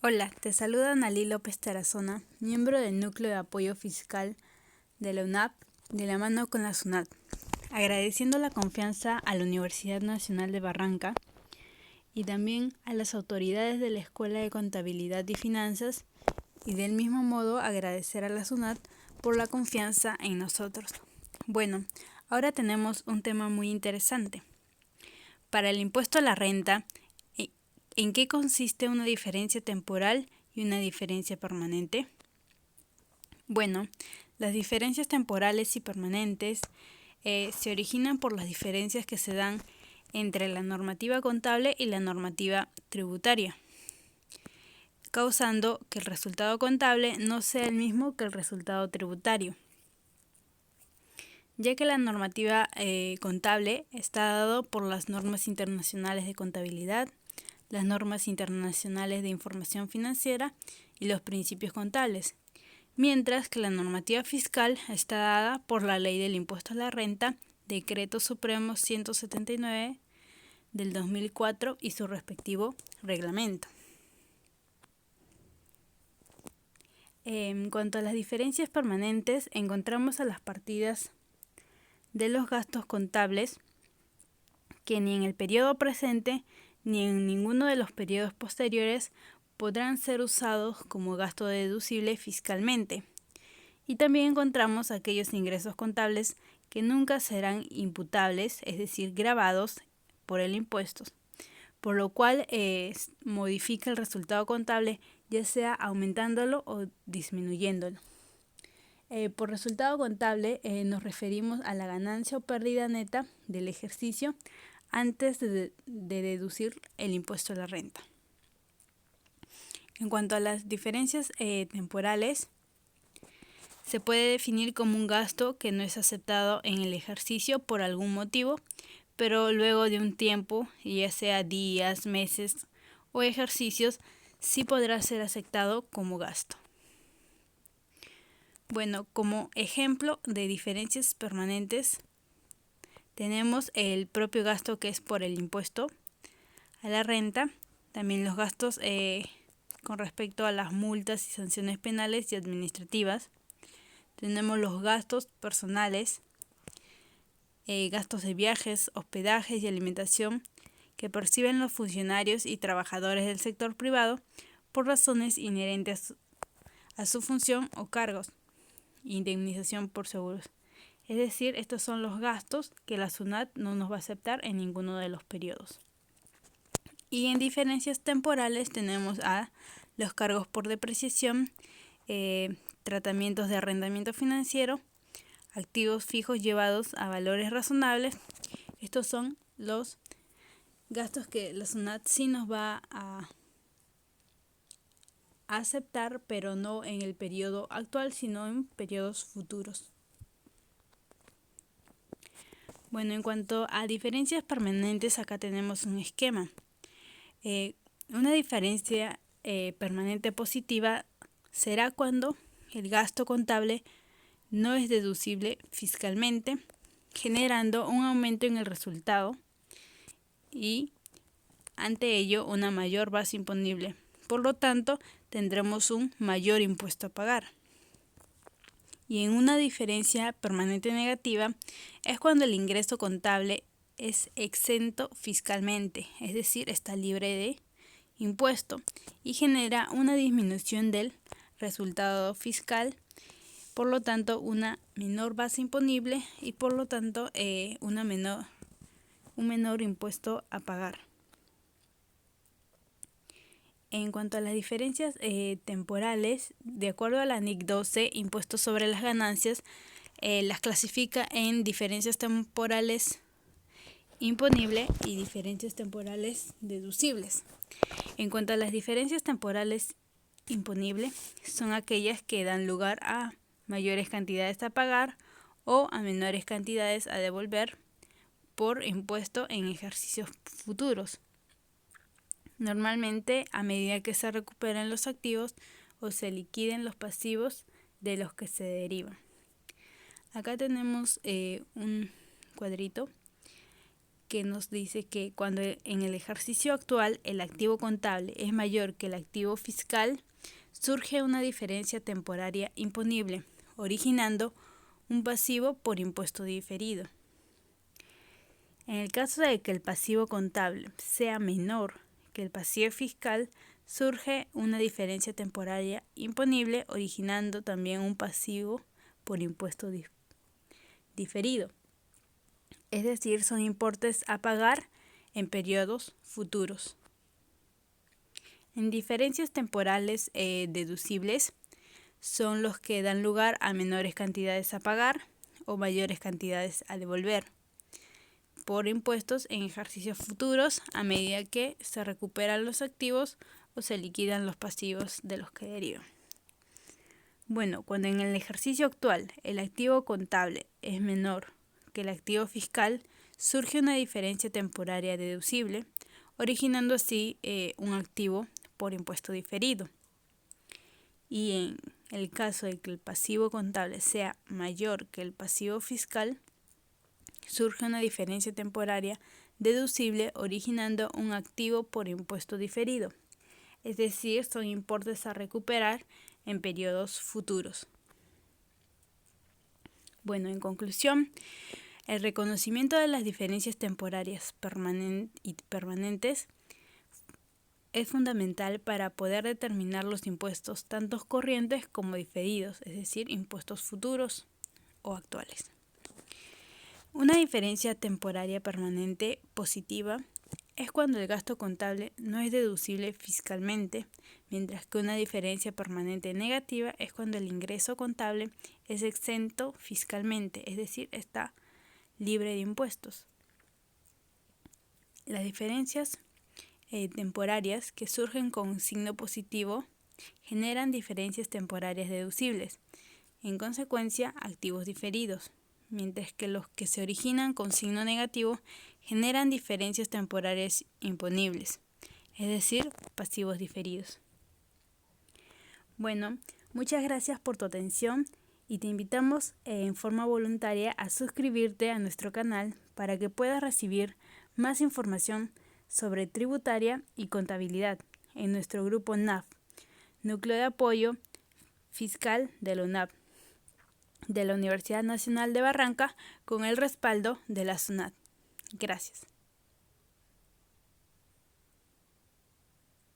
Hola, te saluda Analí López Tarazona, miembro del Núcleo de Apoyo Fiscal de la UNAP, de la mano con la SUNAT, agradeciendo la confianza a la Universidad Nacional de Barranca y también a las autoridades de la Escuela de Contabilidad y Finanzas, y del mismo modo agradecer a la SUNAT por la confianza en nosotros. Bueno, ahora tenemos un tema muy interesante. Para el impuesto a la renta, ¿en qué consiste una diferencia temporal y una diferencia permanente? Bueno, las diferencias temporales y permanentes se originan por las diferencias que se dan entre la normativa contable y la normativa tributaria, causando que el resultado contable no sea el mismo que el resultado tributario, ya que la normativa contable está dado por las normas internacionales de contabilidad, las normas internacionales de información financiera y los principios contables, mientras que la normativa fiscal está dada por la Ley del Impuesto a la Renta, Decreto Supremo 179 del 2004 y su respectivo reglamento. En cuanto a las diferencias permanentes, encontramos a las partidas de los gastos contables que ni en el periodo presente ni en ninguno de los periodos posteriores podrán ser usados como gasto deducible fiscalmente. Y también encontramos aquellos ingresos contables que nunca serán imputables, es decir, gravados por el impuesto, por lo cual modifica el resultado contable, ya sea aumentándolo o disminuyéndolo. Por resultado contable nos referimos a la ganancia o pérdida neta del ejercicio antes de deducir el impuesto a la renta. En cuanto a las diferencias temporales, se puede definir como un gasto que no es aceptado en el ejercicio por algún motivo, pero luego de un tiempo, ya sea días, meses o ejercicios, sí podrá ser aceptado como gasto. Bueno, como ejemplo de diferencias permanentes, tenemos el propio gasto que es por el impuesto a la renta, también los gastos con respecto a las multas y sanciones penales y administrativas. Tenemos los gastos personales, gastos de viajes, hospedajes y alimentación que perciben los funcionarios y trabajadores del sector privado por razones inherentes a su función o cargos, indemnización por seguros. Es decir, estos son los gastos que la SUNAT no nos va a aceptar en ninguno de los periodos. Y en diferencias temporales tenemos a los cargos por depreciación, tratamientos de arrendamiento financiero, activos fijos llevados a valores razonables. Estos son los gastos que la SUNAT sí nos va a aceptar, pero no en el periodo actual, sino en periodos futuros. Bueno, en cuanto a diferencias permanentes, acá tenemos un esquema. Una diferencia permanente positiva será cuando el gasto contable no es deducible fiscalmente, generando un aumento en el resultado y ante ello una mayor base imponible. Por lo tanto, tendremos un mayor impuesto a pagar. Y en una diferencia permanente negativa es cuando el ingreso contable es exento fiscalmente, es decir, está libre de impuesto y genera una disminución del resultado fiscal, por lo tanto una menor base imponible y por lo tanto un menor impuesto a pagar. En cuanto a las diferencias temporales, de acuerdo a la NIC 12, Impuestos sobre las Ganancias, las clasifica en diferencias temporales imponibles y diferencias temporales deducibles. En cuanto a las diferencias temporales imponibles, son aquellas que dan lugar a mayores cantidades a pagar o a menores cantidades a devolver por impuesto en ejercicios futuros. Normalmente, a medida que se recuperen los activos o se liquiden los pasivos de los que se derivan. Acá tenemos un cuadrito que nos dice que cuando en el ejercicio actual el activo contable es mayor que el activo fiscal, surge una diferencia temporaria imponible, originando un pasivo por impuesto diferido. En el caso de que el pasivo contable sea menor que el pasivo fiscal, surge una diferencia temporaria imponible, originando también un pasivo por impuesto diferido. Es decir, son importes a pagar en periodos futuros. En diferencias temporales deducibles son los que dan lugar a menores cantidades a pagar o mayores cantidades a devolver por impuestos en ejercicios futuros a medida que se recuperan los activos o se liquidan los pasivos de los que derivan. Bueno, cuando en el ejercicio actual el activo contable es menor que el activo fiscal, surge una diferencia temporaria deducible, originando así un activo por impuesto diferido. Y en el caso de que el pasivo contable sea mayor que el pasivo fiscal, surge una diferencia temporaria deducible originando un activo por impuesto diferido, es decir, son importes a recuperar en periodos futuros. Bueno, en conclusión, el reconocimiento de las diferencias temporarias permanentes es fundamental para poder determinar los impuestos tanto corrientes como diferidos, es decir, impuestos futuros o actuales. Una diferencia temporaria permanente positiva es cuando el gasto contable no es deducible fiscalmente, mientras que una diferencia permanente negativa es cuando el ingreso contable es exento fiscalmente, es decir, está libre de impuestos. Las diferencias temporarias que surgen con signo positivo generan diferencias temporarias deducibles, en consecuencia activos diferidos, mientras que los que se originan con signo negativo generan diferencias temporarias imponibles, es decir, pasivos diferidos. Bueno, muchas gracias por tu atención y te invitamos en forma voluntaria a suscribirte a nuestro canal para que puedas recibir más información sobre tributaria y contabilidad en nuestro grupo NAF, Núcleo de Apoyo Fiscal de la UNAP, de la Universidad Nacional de Barranca, con el respaldo de la SUNAT. Gracias.